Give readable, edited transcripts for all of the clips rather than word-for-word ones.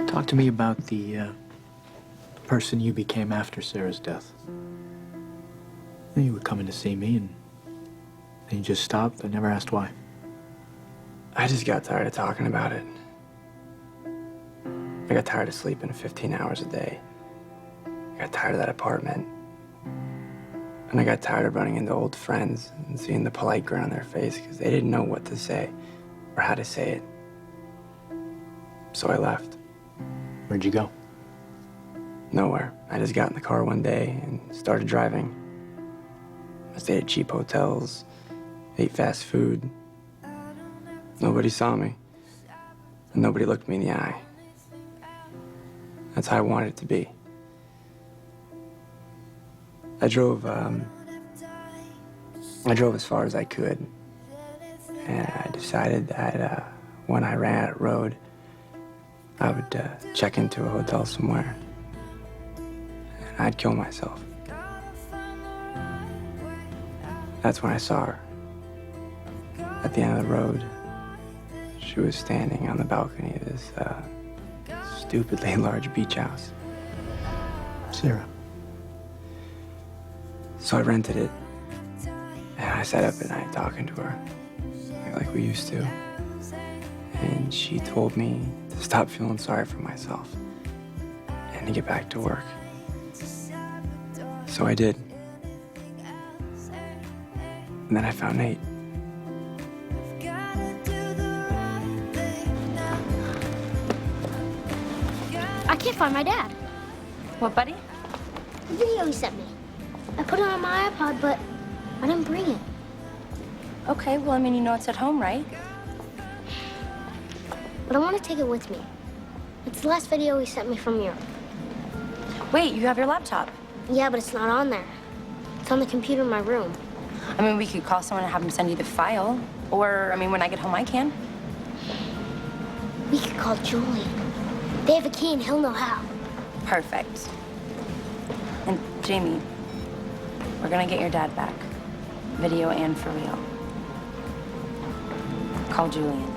Talk to me about the person you became after Sarah's death. You were coming to see me, and then you just stopped. I never asked why. I just got tired of talking about it. I got tired of sleeping 15 hours a day. I got tired of that apartment. And I got tired of running into old friends and seeing the polite grin on their face because they didn't know what to say or how to say it. So I left. Where'd you go? Nowhere. I just got in the car one day and started driving. I stayed at cheap hotels, ate fast food. Nobody saw me. And nobody looked me in the eye. That's how I wanted it to be. I drove as far as I could. And I decided that when I ran out of road, I would check into a hotel somewhere. And I'd kill myself. That's when I saw her. At the end of the road, she was standing on the balcony of this stupidly large beach house. Sarah. So I rented it, and I sat up at night talking to her, like we used to. And she told me to stop feeling sorry for myself and to get back to work. So I did. And then I found Nate. I can't find my dad. What, buddy? The video he sent me. I put it on my iPod, but I didn't bring it. Okay, well, I mean, you know it's at home, right? But I want to take it with me. It's the last video he sent me from Europe. Wait, you have your laptop. Yeah, but it's not on there. It's on the computer in my room. I mean, we could call someone and have them send you the file. Or, I mean, when I get home, I can. We could call Julian. They have a key and he'll know how. Perfect. And Jamie, we're gonna get your dad back. Video and for real. Call Julian.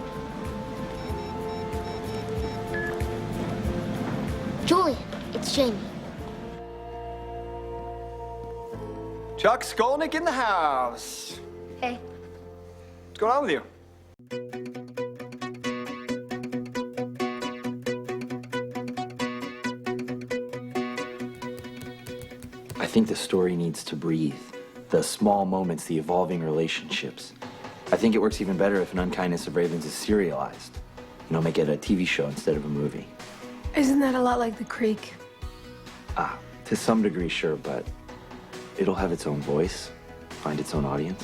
Julian, it's Jamie. Chuck Skolnick in the house. Hey. What's going on with you? I think the story needs to breathe. The small moments, the evolving relationships. I think it works even better if An Unkindness of Ravens is serialized. You know, make it a TV show instead of a movie. Isn't that a lot like The Creek? To some degree, sure, but it'll have its own voice, find its own audience.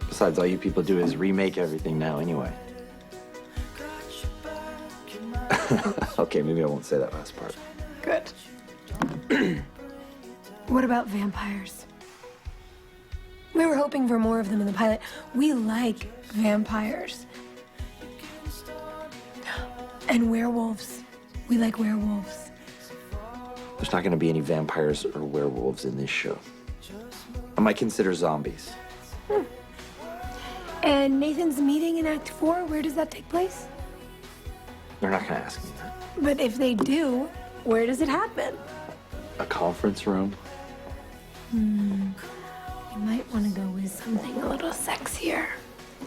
Besides, all you people do is remake everything now anyway. Okay, maybe I won't say that last part. Good. What about vampires? We were hoping for more of them in the pilot. We like vampires. And werewolves. We like werewolves. There's not gonna be any vampires or werewolves in this show. I might consider zombies. And Nathan's meeting in Act 4, where does that take place? They're not gonna ask me that. But if they do, where does it happen? A conference room? You might want to go with something a little sexier,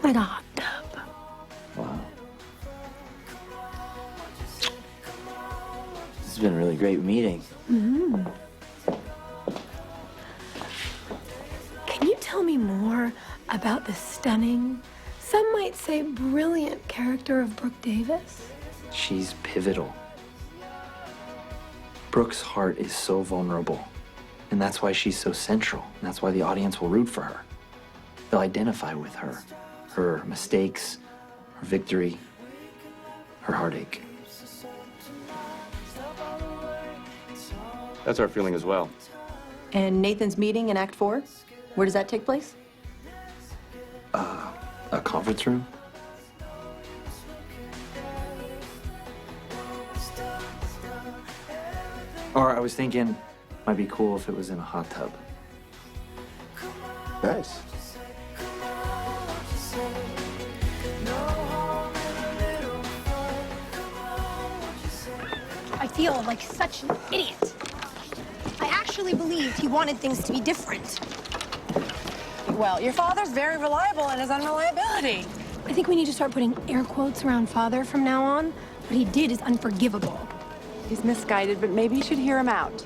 like a hot tub. Wow. This has been a really great meeting. Can you tell me more about the stunning, some might say brilliant character of Brooke Davis? She's pivotal. Brooke's heart is so vulnerable, and that's why she's so central. And that's why the audience will root for her. They'll identify with her, her mistakes, her victory, her heartache. That's our feeling as well. And Nathan's meeting in Act 4? Where does that take place? A conference room? Or I was thinking, might be cool if it was in a hot tub. Nice. feel like such an idiot. I actually believed he wanted things to be different. Well, your father's very reliable in his unreliability. I think we need to start putting air quotes around father from now on. What he did is unforgivable. He's misguided, but maybe you should hear him out.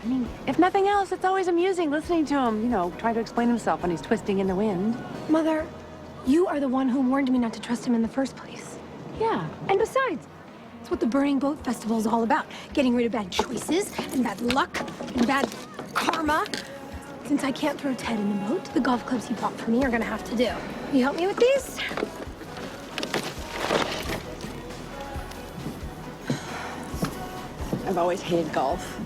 I mean, if nothing else, it's always amusing listening to him, try to explain himself when he's twisting in the wind. Mother, you are the one who warned me not to trust him in the first place. Yeah. And besides, it's what the Burning Boat Festival is all about. Getting rid of bad choices and bad luck and bad karma. Since I can't throw Ted in the boat, the golf clubs he bought for me are gonna have to do. Will you help me with these? I've always hated golf.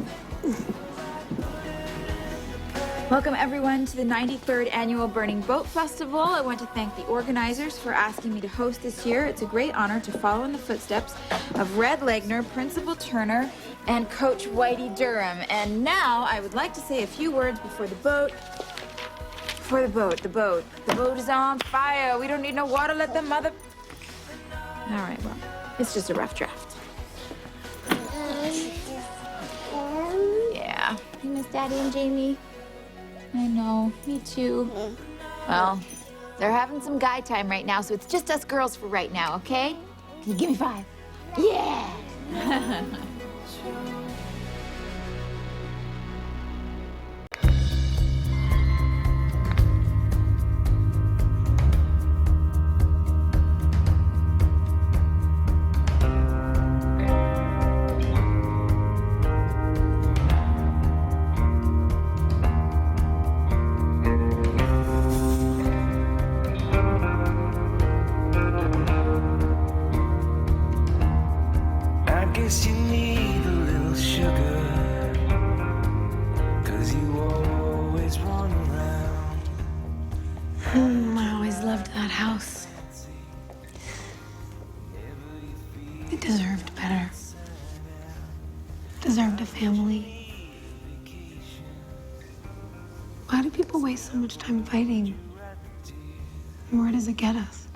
Welcome everyone to the 93rd Annual Burning Boat Festival. I want to thank the organizers for asking me to host this year. It's a great honor to follow in the footsteps of Red Legner, Principal Turner, and Coach Whitey Durham. And now I would like to say a few words before the boat. The boat is on fire. We don't need no water, let the mother... All right, well, it's just a rough draft. Yeah, you miss Daddy and Jamie? I know, me too. Well, they're having some guy time right now, so it's just us girls for right now, okay? Can you give me 5? Yeah! I always loved that house. It deserved better. Deserved a family. Why do people waste so much time fighting? And where does it get us?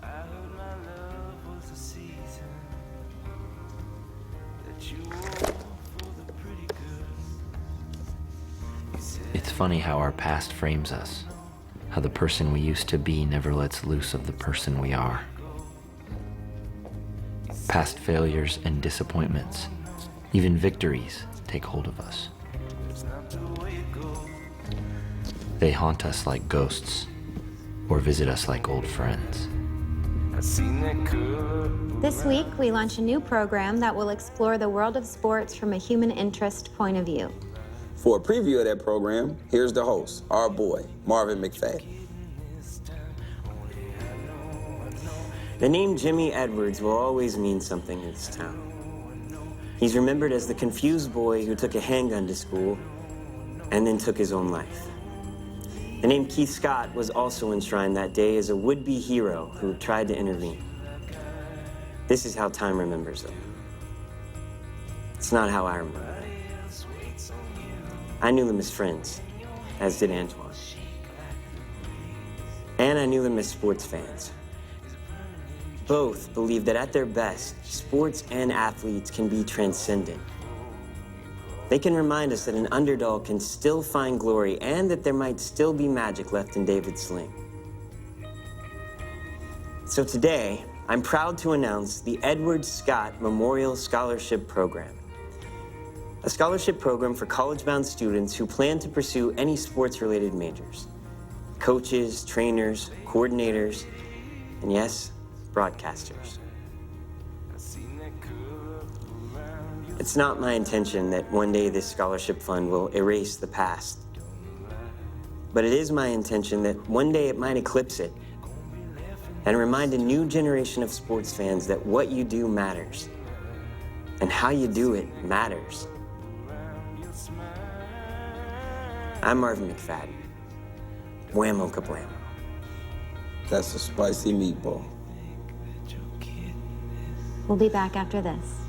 It's funny how our past frames us. How the person we used to be never lets loose of the person we are. Past failures and disappointments, even victories, take hold of us. They haunt us like ghosts, or visit us like old friends. This week, we launch a new program that will explore the world of sports from a human interest point of view. For a preview of that program, here's the host, our boy, Marvin McFadden. The name Jimmy Edwards will always mean something in this town. He's remembered as the confused boy who took a handgun to school and then took his own life. The name Keith Scott was also enshrined that day as a would-be hero who tried to intervene. This is how time remembers them. It's not how I remember them. I knew them as friends, as did Antoine. And I knew them as sports fans. Both believed that at their best, sports and athletes can be transcendent. They can remind us that an underdog can still find glory and that there might still be magic left in David's sling. So today, I'm proud to announce the Edward Scott Memorial Scholarship Program. A scholarship program for college-bound students who plan to pursue any sports-related majors. Coaches, trainers, coordinators, and yes, broadcasters. It's not my intention that one day this scholarship fund will erase the past. But it is my intention that one day it might eclipse it and remind a new generation of sports fans that what you do matters and how you do it matters. I'm Marvin McFadden. Whammo kablamo. That's a spicy meatball. We'll be back after this.